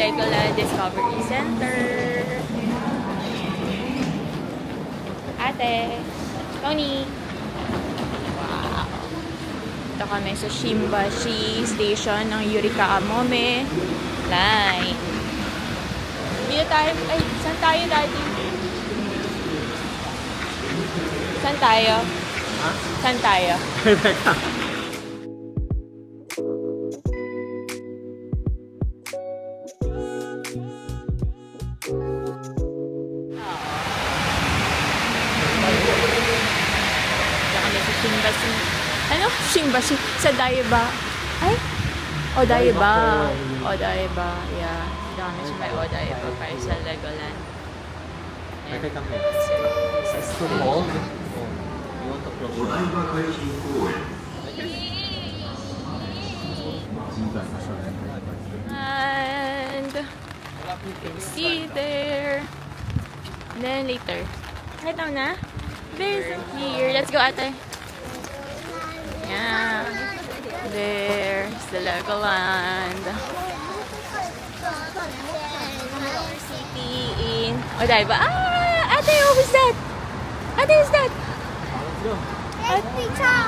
Legoland Discovery Center. Ate, Tony. Wow. Ito kami sa Shimbashi Station ng Yurika Amome Line. Dito tayo. Ay, saan tayo, Daddy? Saan tayo? Ha? Saan tayo? Teka. Shimbashi. Ano? Shimbashi. Sa Daiba. Ay? Odaiba. Odaiba. Yeah. Dami sa may Odaiba para sa Legoland. And this is too cold. You want to close? And you can see there. And then later. Ito na. There's here. Let's go, ate. Yeah. There's the Legoland City in Odaiba. Ah! Ate, who is that? Ate, who's that?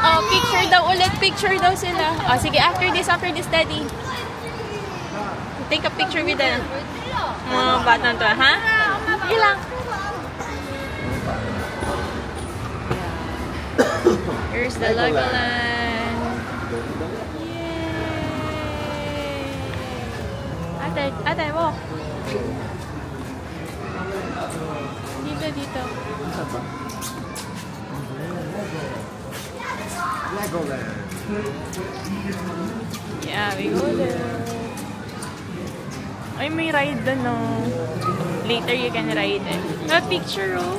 Oh, picture daw ulit. Picture daw sila. Oh, sige, after this, Daddy. Take a picture with them. Mga batang to, ha? Ilang. Here's the Legoland. Yay! Ate, walk. Dito. Legoland. Yeah, we go there. Ay, may ride doon, no? Later you can ride it. Picture, oh.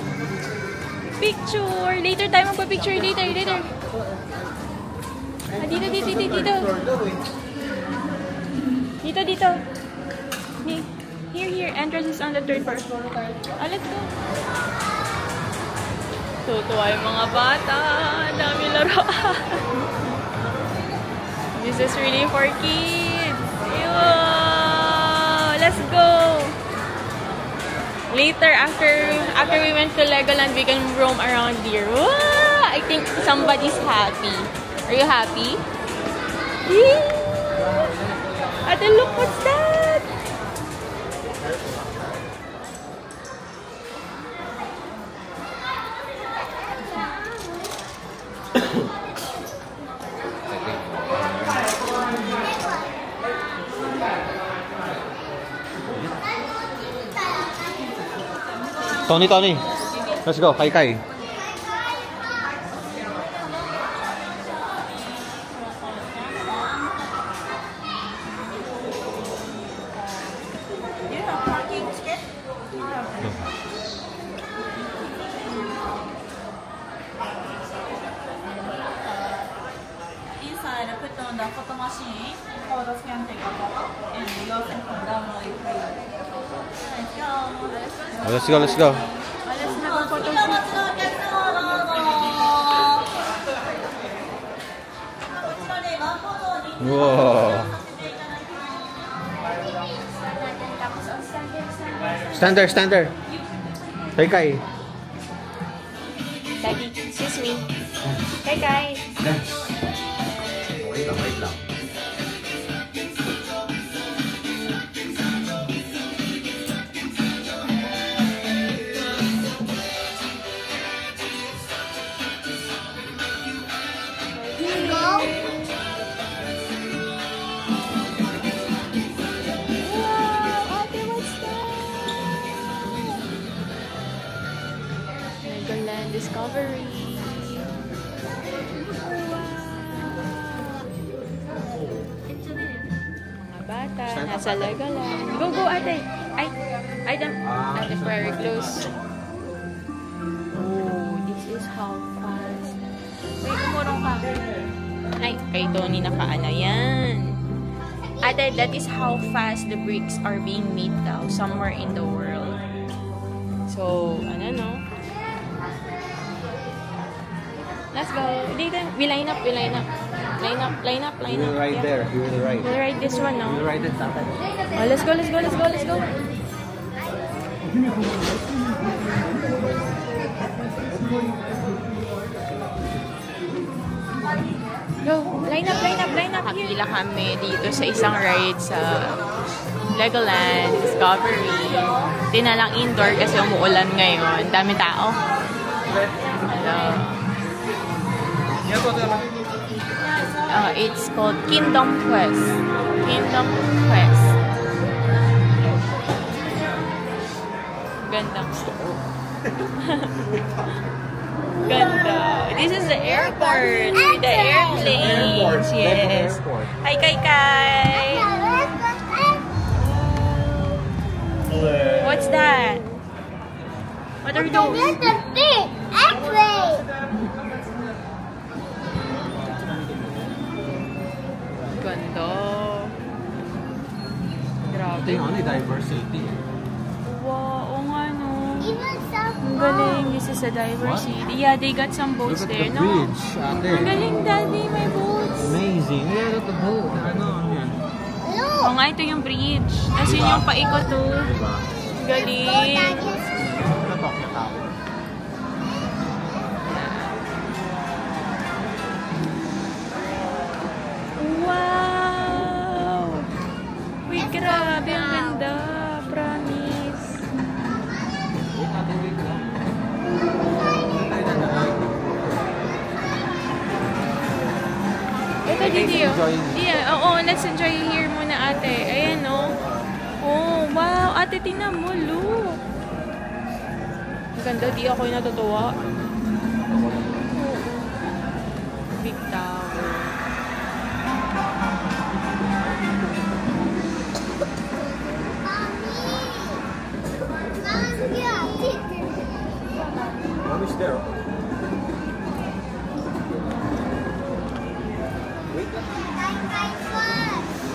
Picture! Later tayo magpa-picture. Later. Ah, dito. Dito. Here. Entrance is on the third floor. Ah, let's go. Tutuwa yung mga bata. Dami laruan. This is really for kids. Ew! Let's go! Later, after we went to Legoland, we can roam around here. Wow! I think somebody's happy. Are you happy? Ate, look, what's that? Tony. Let's go. Kai. Inside, I put on the photo machine, photo scan take and you also can download it. Let's go. Let's go. Let's have a photo shoot. Wow. Standard. Kai. Daddy, excuse me. Kai. Wait lang. Legoland Discovery. Mga bata, nasa Legoland. Go, ate. Ate, very close. Oh, this is how fast. Wait, kumurong ka. Ay, kay Tony nakaano yan. Ate, that is how fast the bricks are being made daw somewhere in the world. So, no? Let's go. Dito, we line up. Line up, line up, line You up. will ride there. You will ride. We'll ride this one, You will no? ride it something. Oh, let's go, let's go, let's go, let's go. Go, line up, line up, line up. Nakapila kami dito sa isang ride sa Legoland Discovery. Tinalang indoor kasi umuulan ngayon. Dami tao. It's called Kingdom Quest. Kingdom Quest. Ganda. Ganda. This is the airport with the airplanes. Yes. Hi, Kai Kai. What's that? What are those? Ganda. Grabe. Ito yung ano, diversity. Wow, oo nga no. Ang galing. This is a diversity. Yeah, they got some boats Look at there, the no? bridge, ate. Ang galing, Daddy. May boats. Amazing. Yeah, look at the boat. Ano yan? Oo nga, ito yung bridge. Tapos yun yung paikot to. Diba? Ang galing. Natok na tao. Wow! Wait, grabe. Ang ganda. Promise. Ito, Didi. Yeah, oo. Let's enjoy here muna, ate. Ayan, no? Oh, wow. Ate, tingnan mo. Look. Ang ganda. Di ako yung natutuwa. Oo. Big tower. Mom is there.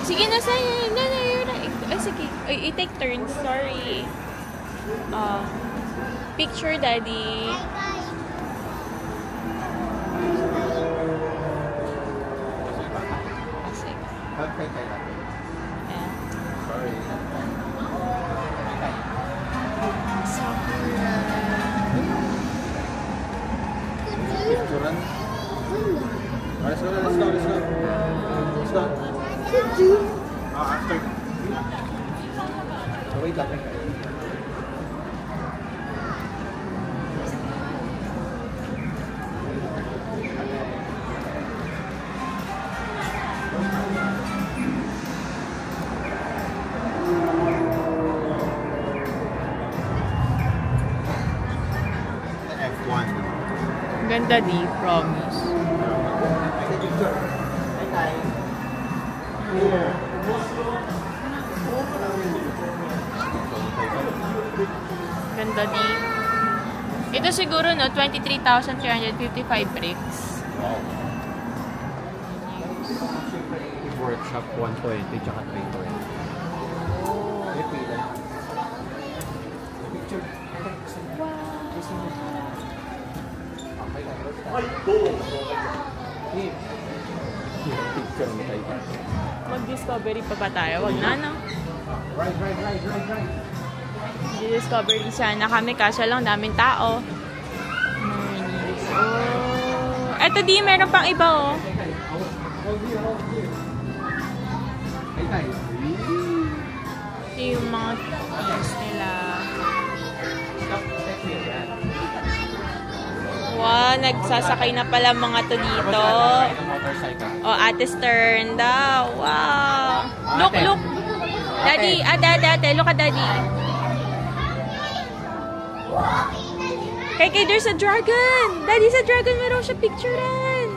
Sige na, sa'yo. No, you're not. Ay, sige. Ay, i-take turns. Sorry. Picture, Daddy. Ah, sige. Okay, kay ate. Ayan. Sorry. Sakura. Picturean. Let's go, let's go, let's go. Let's go. After. Wait lang. F1. Ganda di, promise. Ganda di. Ito siguro no, 23,355 bricks. Wow. Workshop 120 tsaka 320. Picture. Picture mo tayo. Mag-discovery pa ba tayo? Wag na, no? Right. Discovery sana kami, kaso lang daming tao. Oh. Eto di, meron pang iba, oh. Ito yung mga things nila. Wow, nagsasakay na pala mga to dito. Oh, Ate Stern daw. Wow. Look. Daddy, ate, look at Daddy. Kay, there's a dragon. Daddy, sa dragon, meron siya picturean.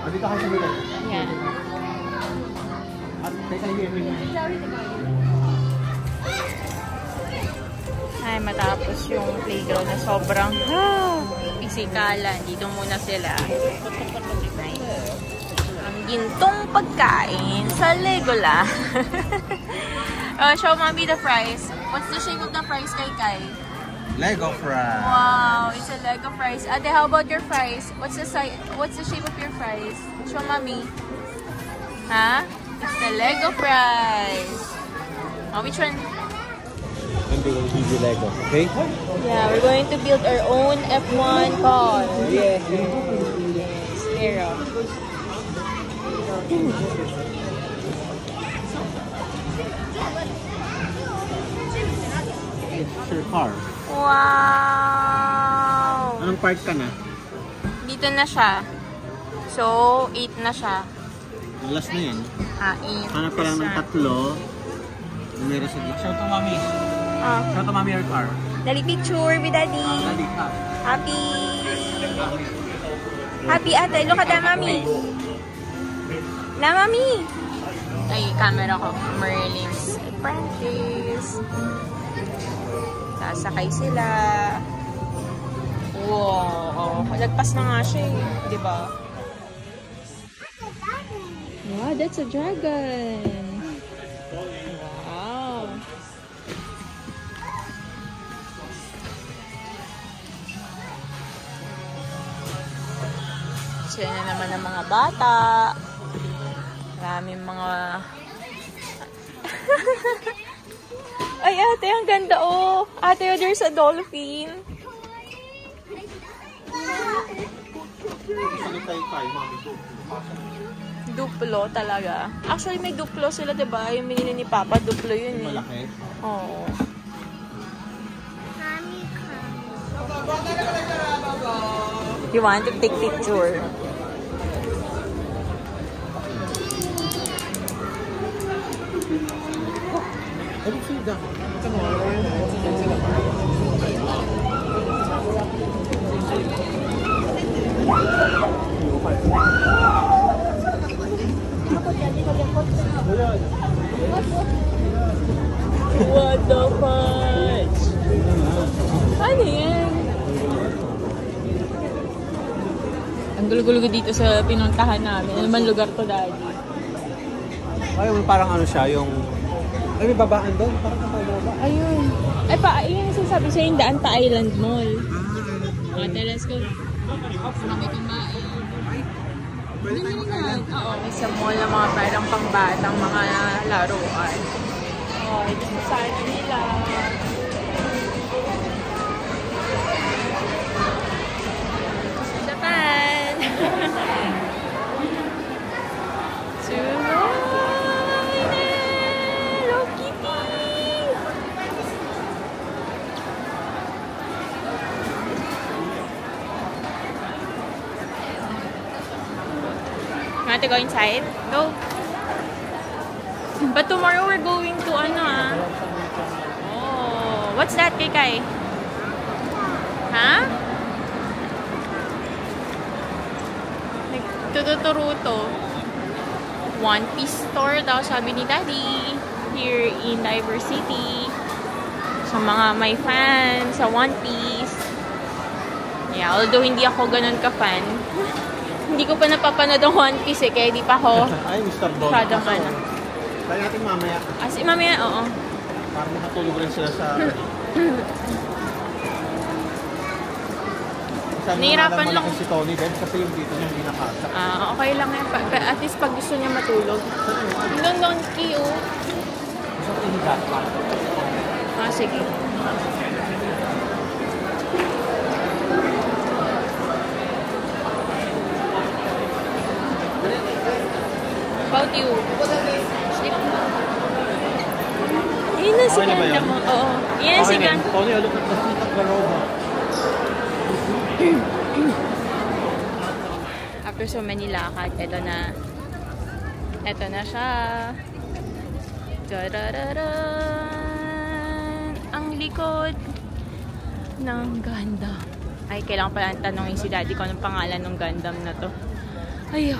Dito kayo sa middle. Yan. At kay Ay, matapos yung playground na sobrang pisikalan. Dito muna sila. Ang gintong pagkain sa Legoland. Show mommy the fries. What's the shape of the fries, Kai? Lego fries. Wow, it's a Lego fries. Ate, how about your fries? What's the size? What's the shape of your fries? Show mommy. Huh? It's the Lego fries. Oh, which one? And we will give you Lego, okay? Yeah, we're going to build our own F1 car. Yeah. Yes, Hero. It's your car. Wow! Anong part ka na? Dito na siya. So, 8 na siya. Last na yan. 8. Hanap ka lang ng 3. Meron sa gitna. Show to mommy. Show to mommy your car. Dali picture with daddy. Dali ka. Happy. Happy ate. Look at that, mommy. Na, mommy. Ay, camera ko. Merlin's practice. Sasakay sila. Wow. Lagpas na nga siya eh. Diba? Wow, that's a dragon. Wow. Sila na naman ang mga bata. Maraming mga... Ay, ate, ang ganda, oh. Ate, oh, there's a dolphin. Duplo talaga. Actually, may duplo sila, diba? Yung binili ni Papa, duplo yun. Malaki? Oo. You want to take picture? What the fudge? Ano yan? Ang gulo-gulo dito sa pinuntahan namin. Ano man lugar to, Daddy? Ay, parang ano siya, yung... Ay, may babaan doon. Parang kapababa. Ayun. Ay, ayun yung sinasabi sa'yo, yung Daanta Island Mall. Ate, let's go. Kami kumain. Oo, sa mall na mga parang pangbatang mga laruan. Oh, ito sana nila. Japan! Hello Kitty! Want to go inside? Go! But tomorrow we're going to Oh, what's that, Kikay? Ha? Tuturuto. One Piece store daw, sabi ni Daddy. Here in Diversity. Sa mga may fans sa One Piece. Yeah, although hindi ako ganun ka-fan. Hindi ko pa napapanood ang One Piece eh, kaya di pa ako Ay, Mr. Don. masyadong ano. Kaya natin mamaya. Mamaya, oo. Para makatulog rin sila sa... Nahirapan lang. Si Tony din kasi yung dito niya hindi nakasa. Okay lang yan. At least pag gusto niya matulog. Yung donkey, oh. Gusto ko inigat pa. Sige. About you? Sleep na. Yun na si Ganda mo. Oo. Yan na si Ganda. Tony, look at the feet of the robot. After so many lakad, ito na. Ito na siya. Tadadadan! Ang likod ng Gundam. Ay, kailangan pala tanongin si Daddy kung anong pangalan ng Gundam na to. Ayaw,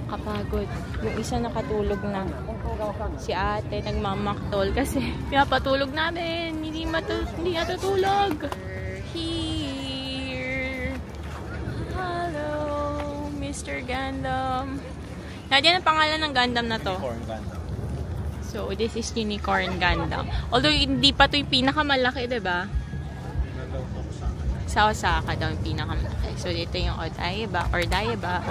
kapagod. Yung isa nakatulog na. Si ate nagmamaktol kasi pinapatulog namin. Hindi natutulog. Here. Hello, Mr. Gundam. Nandiyan ang pangalan ng Gundam na to. Corn Gundam. So, this is Unicorn Gundam. Although, hindi pa ito yung pinakamalaki, diba? Sa Osaka daw yung pinakamalaki. So, dito yung Odaiba or Daiba.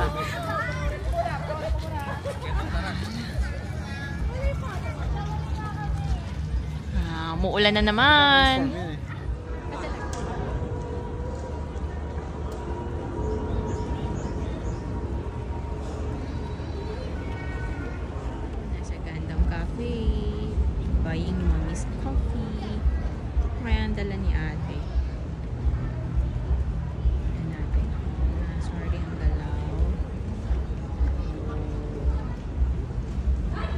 Muulan na naman. Nasa Gundam Cafe. Buying mommy's coffee. Kaya ang dala ni ate. Ayan natin. Sorry ang galaw.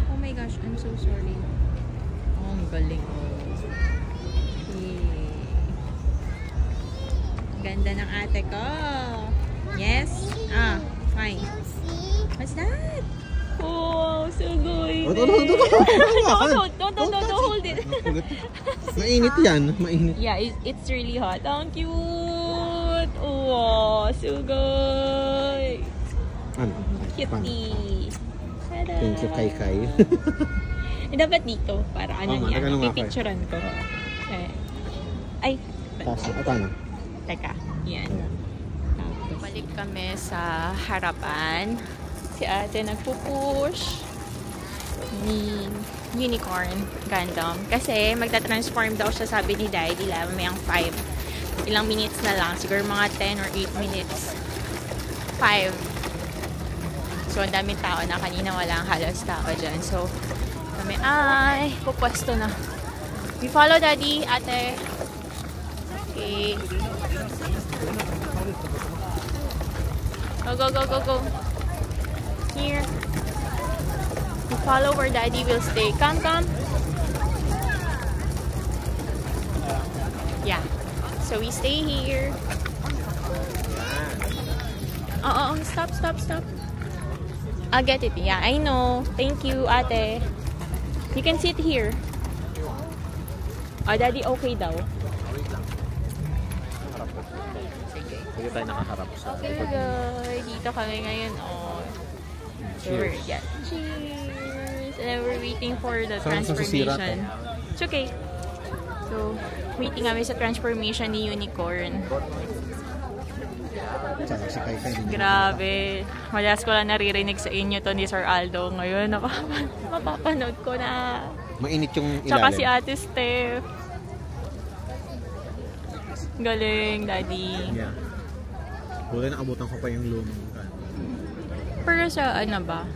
Oh my gosh, I'm so sorry. Oh, ang galing. Ganda ng ate ko. Yes? Fine. What's that? Oh, so good. Don't hold it. Mainit yan. Mainit. Yeah, it's really hot. Ang cute. Oh, so good. Ano? Cutie. Thank you, Kai. Dapat dito. Para ano niya. Pipicturean ko. Ay. Paano? Teka, yan. Balik kami sa harapan. Si ate nagpupush ni Unicorn Gundam. Kasi magta-transform daw siya, sabi ni Daddy. Mamayang 5. Ilang minutes na lang. Siguro mga 10 or 8 minutes. 5. So, ang daming tao na. Kanina walang halos tao dyan. So, kami ay pupwesto na. We follow Daddy, ate. Okay. Go. Here. We follow where Daddy will stay. Come. Yeah. So we stay here. Stop. I'll get it. Yeah, I know. Thank you, ate. You can sit here. Daddy, okay daw. Sige tayo nakaharap sa Okay, dito kami ngayon. So we're cheers! And we're waiting for the transformation. It's okay. So, waiting kami sa transformation ni Unicorn. Grabe. Malas ko lang naririnig sa inyo to ni Sir Aldo. Ngayon, mapapanood ko na. Mainit yung ilalim. Tsaka si Ate Steph. Galing, Daddy. Yeah. Wala nakabutan ko pa yung lumang. Pero sa ano ba?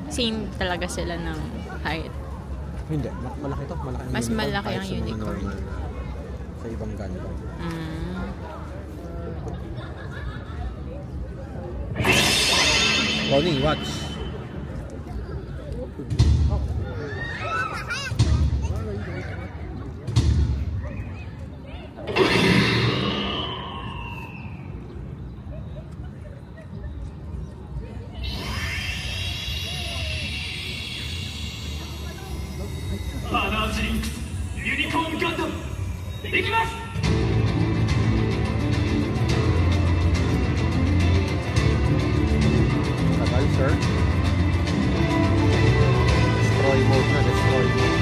Same talaga sila ng height. Hindi. Malaki to. Mas malaki ang Unicorn. Sa ibang Gundam. Ronnie, watch. Unicorn Gundam! Ikimasu! Tagal, sir. Destroy mode na, destroy mode.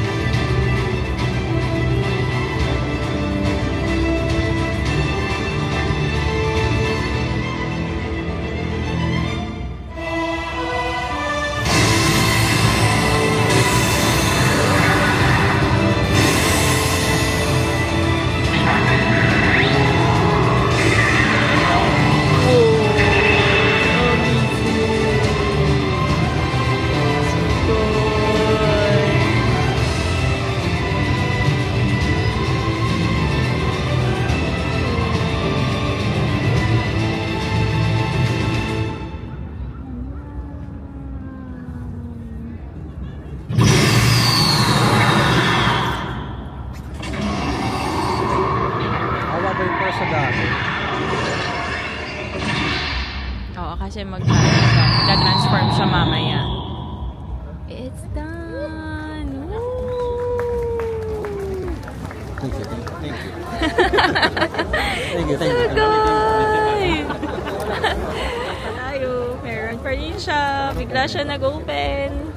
Oo, kasi mag-transform siya mamaya. It's done! Woo! Thank you. Tayo, meron pa rin siya. Bigla siya nag-open.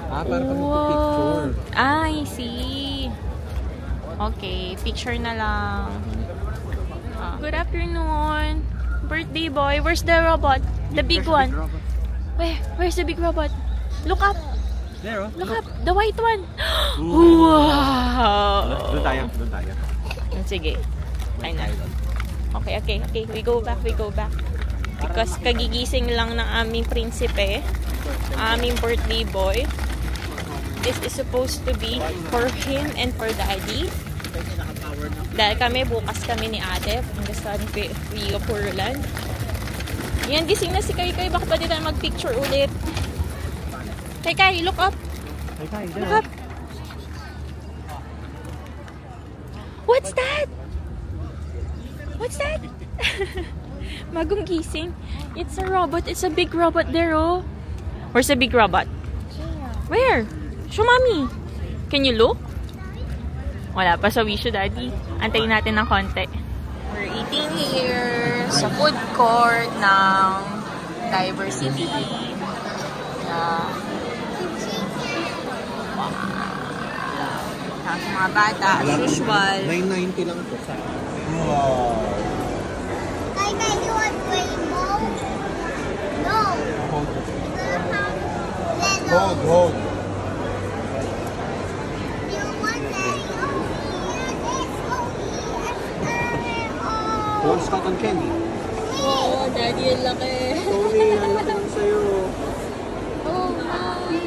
Para pag picture. I see. Okay, picture na lang. Good afternoon. Birthday boy. Where's the robot? The big one. Where's the big robot? Look up. There, oh. Look up. The white one. Wow. Doon tayo. Doon tayo. Sige. Ayun na. Okay. We go back. Because kagigising lang ng aming prinsipe. Aming birthday boy. This is supposed to be for him and for daddy. Dahil bukas kami ni ate. Pungasaan Rio Purulan. Yan, gising na si Kai. Baka pwede tayo mag-picture ulit. Kai, look up. Look up. What's that? Magong gising. It's a robot. It's a big robot there, oh. Where's the big robot? Where? Show mommy. Can you look? Wala pa sa wisho, daddy. Antayin natin ng konti. We're eating here sa food court ng Diversity. Wow. Tapos mga bata, as usual. 990 lang po sa wow. Kai, you want rainbow? No. Hold. You want that? One cotton candy. Oo, daddy, yung laki. Sorry, ang laki lang sa'yo. Oh, my.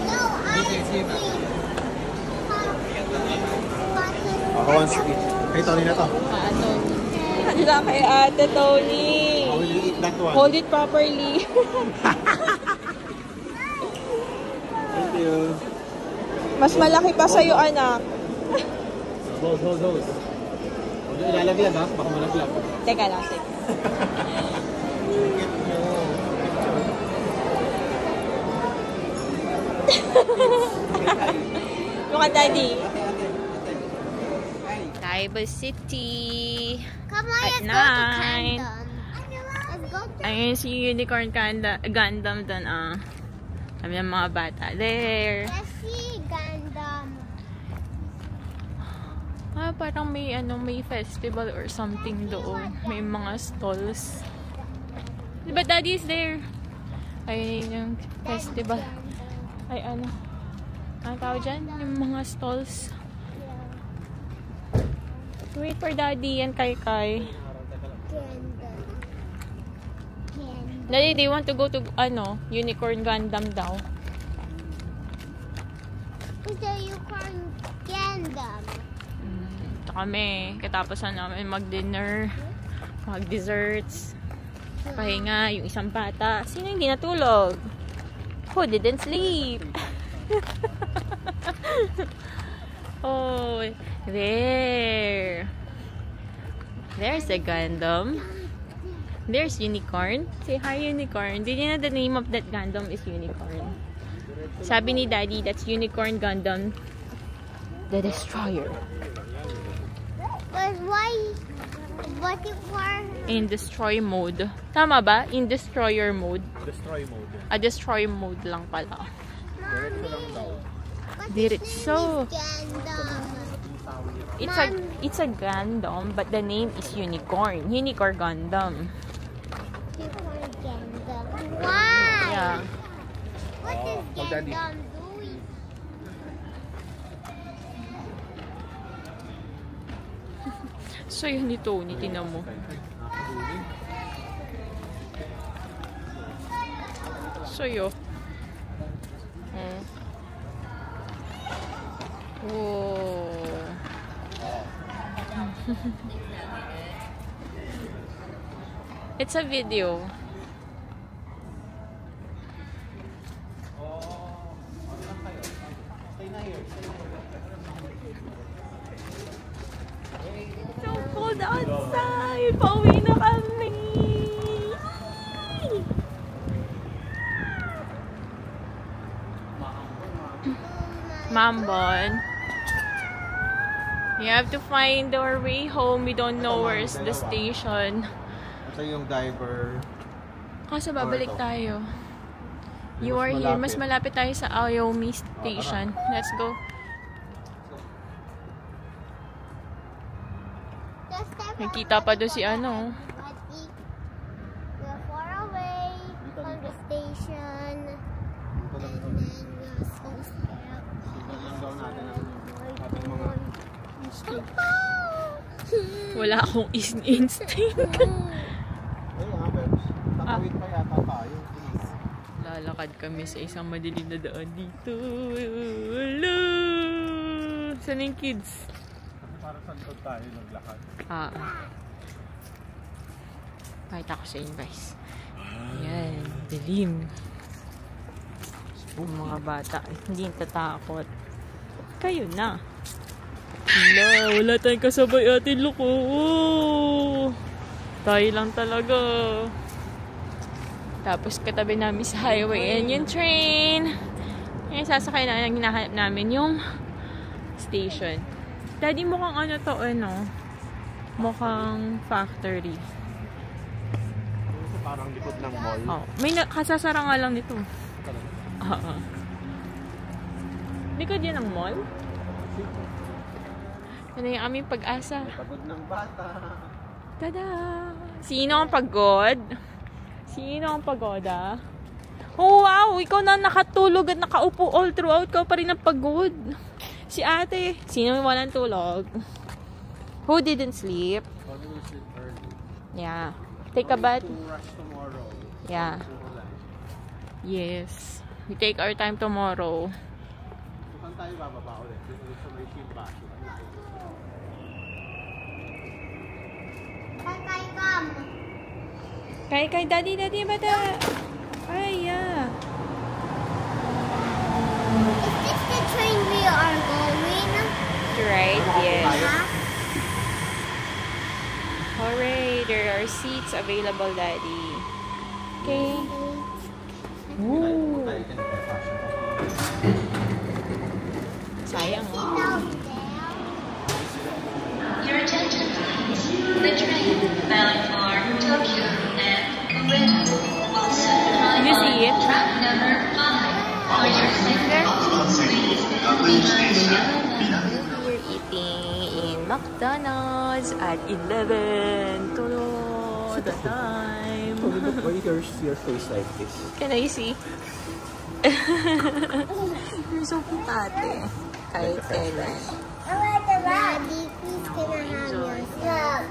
No, ice cream. Ako one sweet. Kay Tony na to. Ano? Kanila kay ate, Tony. I will eat that one. Hold it properly. Thank you. Mas malaki pa sa'yo, anak. Hold. Huwag yung ilalaglag ha, baka malaglag. Teka lang, sige. Look at daddy. Diversity. Come on, At let's go to 9. Camden. Let's go to Ayun si Unicorn Gundam doon, Kami ng mga bata. There. Let's see Gundam. Parang may festival or something doon. May mga stalls. Diba daddy is there? Ayun yung festival. Ay ano tawag dyan? Yung mga stalls. Wait for daddy and Kai. Daddy, they want to go to Unicorn Gundam daw. Who's the Unicorn Gundam? Ito kami. Katapusan namin mag-dinner. Mag-desserts. Pahinga. Yung isang bata. Sino hindi natulog? Who didn't sleep? Oh, there. There's the Gundam. There's Unicorn. Say hi, Unicorn. Did you know the name of that Gundam is Unicorn? Sabi ni Daddy, that's Unicorn Gundam, the Destroyer. But why? What if we're... In destroy mode. Tama ba? In destroyer mode. Destroy mode. Destroy mode lang pala. Diretso lang daw. Diretso. Gundam. It's a Gundam, but the name is Unicorn. Unicorn Gundam. Unicorn Gundam. Why? Yeah. What is Daddy. Gundam doing? So yun ni Tony, tinan mo. So yun. Whoa. It's a video. It's so cold outside. Pauwi na kami. Mambon. We have to find our way home. We don't know where's the station. Ito yung diver. Kaso babalik tayo. You are here. Mas malapit tayo sa Aoyami Station. Let's go. Nakita pa doon si ano. We're far away from the station. And then we're so scared. Wala akong instinct. Tatawid pa yata tayo. Lalakad kami sa isang madilim na daan dito. Hello! Saan yung kids? Para saan tayo naglakad? Pakita ko sa inyo guys. Ayan, dilim. Yung mga bata, hindi natatakot. Kayo na. Wala tayong kasabay atin, loko. Tayo lang talaga. Tapos katabi namin sa highway. And yung train. Ngayon sasakay na ang hinahanap namin yung station. Daddy, mukhang ano to, ano? Mukhang factory. Parang likod ng mall. Oh, may kasasara nga lang nito. Likod yan ang mall? Ano yung aming pag-asa? Pagod ng bata. Tada! Sino ang pagod? Sino ang pagoda? Oh, wow! Ikaw na nakatulog at nakaupo all throughout. Ikaw pa rin ang pagod. Si ate. Sino yung walang tulog? Who didn't sleep? We'll sleep early. Yeah. Take a bath. To rush tomorrow. Yeah. Yes. We take our time tomorrow. Saan tayo bababa ulit? Dito sa may Simba. Kay, daddy, bata. Ay, yeah. Is this the train we are going? Right, yes. Huh? Hooray, there are seats available, daddy. Okay. Ooh. Sayang, Sit oh. down there. Your attention, please. The train bound for Tokyo and Ueno will soon arrive You see it? on track number 5. For your safety, please be mindful. We're eating in McDonald's at 11 to the time. Why is your face like this? Can I see? You're so cute, ate. Kahit kailan. Daddy, please can I have your stuff?